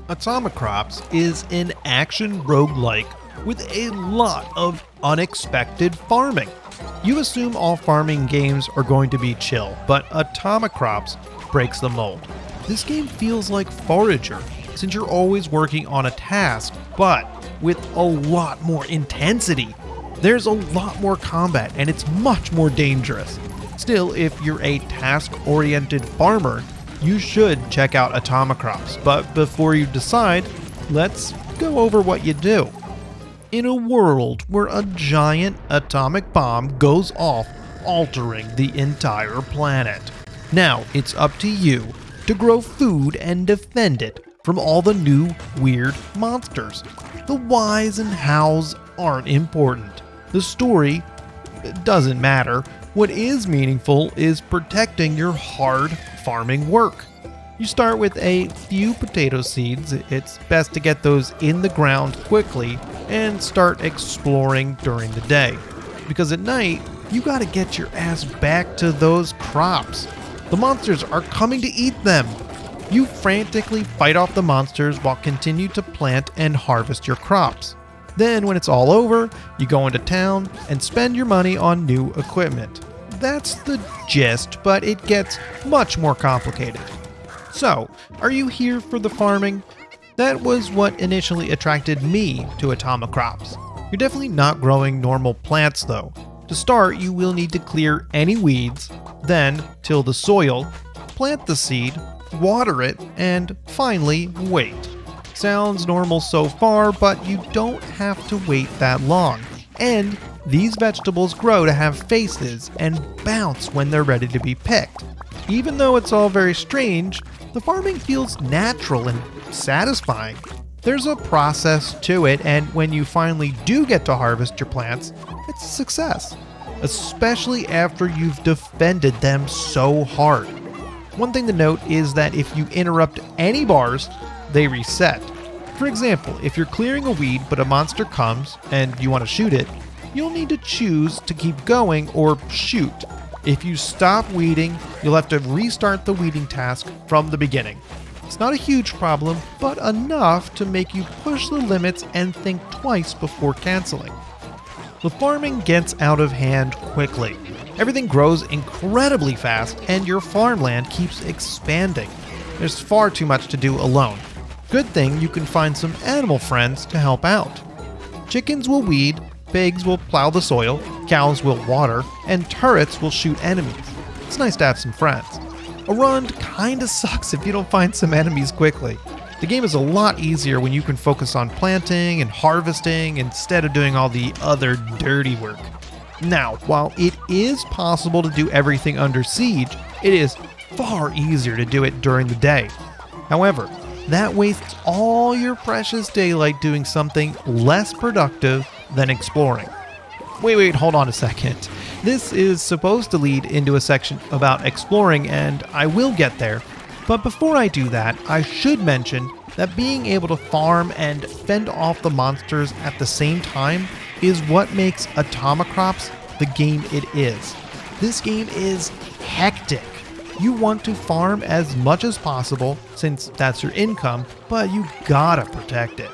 Atomicrops is an action roguelike with a lot of unexpected farming. You assume all farming games are going to be chill, but Atomicrops breaks the mold. This game feels like Forager, since you're always working on a task, but with a lot more intensity. There's a lot more combat, and it's much more dangerous. Still, if you're a task-oriented farmer, you should check out Atomicrops, but before you decide, let's go over what you do. In a world where a giant atomic bomb goes off, altering the entire planet. Now it's up to you to grow food and defend it from all the new weird monsters. The whys and hows aren't important. The story doesn't matter. What is meaningful is protecting your hard farming work. You start with a few potato seeds. It's best to get those in the ground quickly and start exploring during the day. Because at night, you gotta get your ass back to those crops. The monsters are coming to eat them. You frantically fight off the monsters while continue to plant and harvest your crops. Then when it's all over, you go into town and spend your money on new equipment. That's the gist, but it gets much more complicated. So, are you here for the farming? That was what initially attracted me to Atomicrops. You're definitely not growing normal plants though. To start, you will need to clear any weeds, then till the soil, plant the seed, water it, and finally wait. Sounds normal so far, but you don't have to wait that long. And these vegetables grow to have faces and bounce when they're ready to be picked. Even though it's all very strange, the farming feels natural and satisfying. There's a process to it, and when you finally do get to harvest your plants, it's a success. Especially after you've defended them so hard. One thing to note is that if you interrupt any bars, they reset. For example, if you're clearing a weed but a monster comes and you want to shoot it, you'll need to choose to keep going or shoot. If you stop weeding, you'll have to restart the weeding task from the beginning. It's not a huge problem, but enough to make you push the limits and think twice before canceling. The farming gets out of hand quickly. Everything grows incredibly fast and your farmland keeps expanding. There's far too much to do alone. Good thing you can find some animal friends to help out. Chickens will weed, pigs will plow the soil, cows will water, and turrets will shoot enemies. It's nice to have some friends. A run kinda sucks if you don't find some enemies quickly. The game is a lot easier when you can focus on planting and harvesting instead of doing all the other dirty work. Now, while it is possible to do everything under siege, it is far easier to do it during the day. However, that wastes all your precious daylight doing something less productive than exploring. Wait, hold on a second. This is supposed to lead into a section about exploring, and I will get there. But before I do that, I should mention that being able to farm and fend off the monsters at the same time is what makes Atomicrops the game it is. This game is hectic. You want to farm as much as possible since that's your income, but you gotta protect it.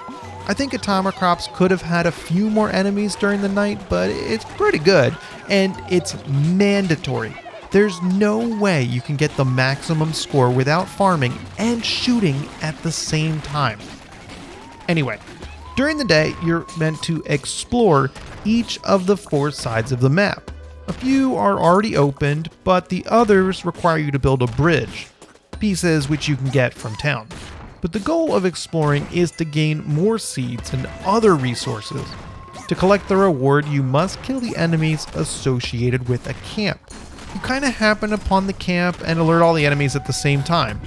I think Atomicrops could have had a few more enemies during the night, but it's pretty good, and it's mandatory. There's no way you can get the maximum score without farming and shooting at the same time. Anyway, during the day, you're meant to explore each of the 4 sides of the map. A few are already opened, but the others require you to build a bridge, pieces which you can get from town. But the goal of exploring is to gain more seeds and other resources. To collect the reward, you must kill the enemies associated with a camp. You kind of happen upon the camp and alert all the enemies at the same time.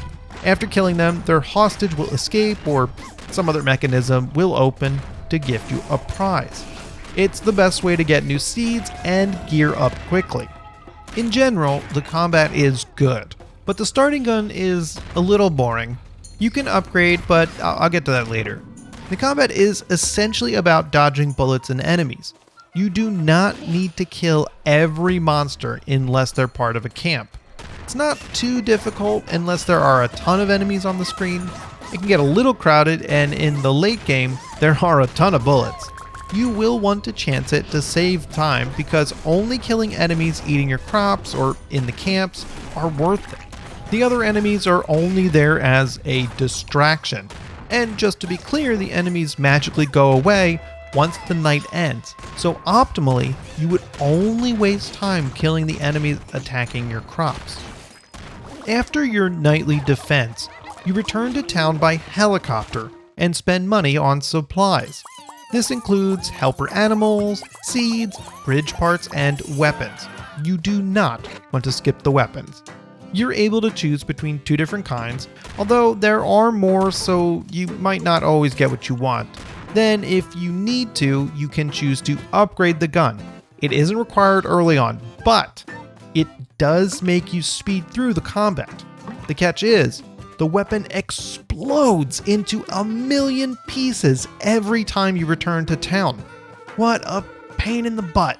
After killing them, their hostage will escape or some other mechanism will open to gift you a prize. It's the best way to get new seeds and gear up quickly. In general, the combat is good, but the starting gun is a little boring. You can upgrade, but I'll get to that later. The combat is essentially about dodging bullets and enemies. You do not need to kill every monster unless they're part of a camp. It's not too difficult unless there are a ton of enemies on the screen. It can get a little crowded, and in the late game, there are a ton of bullets. You will want to chance it to save time because only killing enemies eating your crops or in the camps are worth it. The other enemies are only there as a distraction. And just to be clear, the enemies magically go away once the night ends. So optimally, you would only waste time killing the enemies attacking your crops. After your nightly defense, you return to town by helicopter and spend money on supplies. This includes helper animals, seeds, bridge parts, and weapons. You do not want to skip the weapons. You're able to choose between 2 different kinds, although there are more, so you might not always get what you want. Then, if you need to, you can choose to upgrade the gun. It isn't required early on, but it does make you speed through the combat. The catch is, the weapon explodes into 1,000,000 pieces every time you return to town. What a pain in the butt.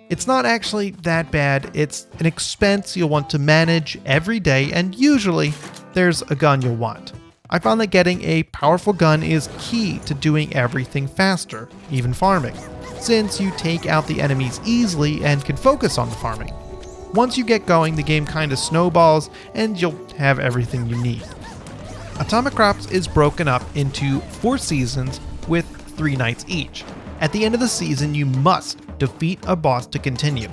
It's not actually that bad. It's an expense you'll want to manage every day, and usually there's a gun you'll want. I found that getting a powerful gun is key to doing everything faster, even farming, since you take out the enemies easily and can focus on the farming. Once you get going, the game kind of snowballs and you'll have everything you need. Atomicrops is broken up into 4 seasons with 3 nights each. At the end of the season, you must defeat a boss to continue.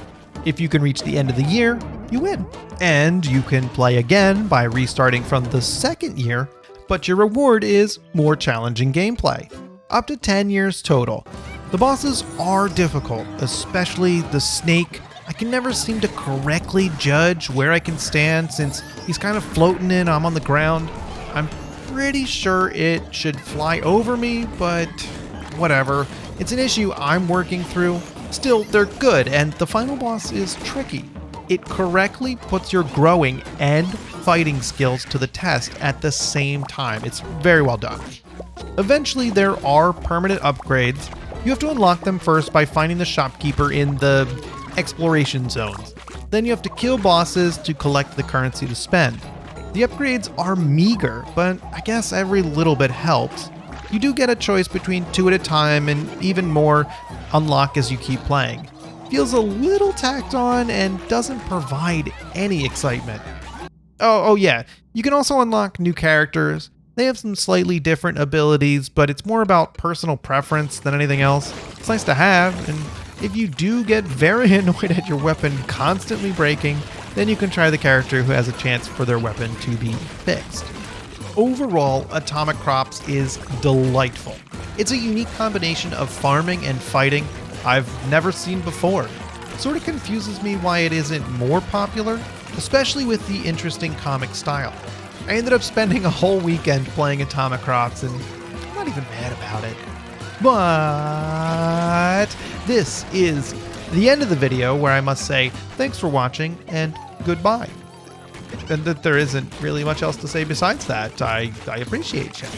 If you can reach the end of the year, you win. And you can play again by restarting from the 2nd year, but your reward is more challenging gameplay. Up to 10 years total. The bosses are difficult, especially the snake. I can never seem to correctly judge where I can stand since he's kind of floating in, I'm on the ground. I'm pretty sure it should fly over me, but whatever. It's an issue I'm working through. Still, they're good, and the final boss is tricky. It correctly puts your growing and fighting skills to the test at the same time. It's very well done. Eventually, there are permanent upgrades. You have to unlock them first by finding the shopkeeper in the exploration zones. Then you have to kill bosses to collect the currency to spend. The upgrades are meager, but I guess every little bit helps. You do get a choice between 2 at a time, and even more unlock as you keep playing. Feels a little tacked on and doesn't provide any excitement. Oh yeah, you can also unlock new characters. They have some slightly different abilities, but it's more about personal preference than anything else. It's nice to have, and if you do get very annoyed at your weapon constantly breaking, then you can try the character who has a chance for their weapon to be fixed. Overall, Atomicrops is delightful. It's a unique combination of farming and fighting I've never seen before. It sort of confuses me why it isn't more popular, especially with the interesting comic style. I ended up spending a whole weekend playing Atomicrops, and I'm not even mad about it. But this is the end of the video, where I must say thanks for watching and goodbye. And that there isn't really much else to say besides that. I appreciate you.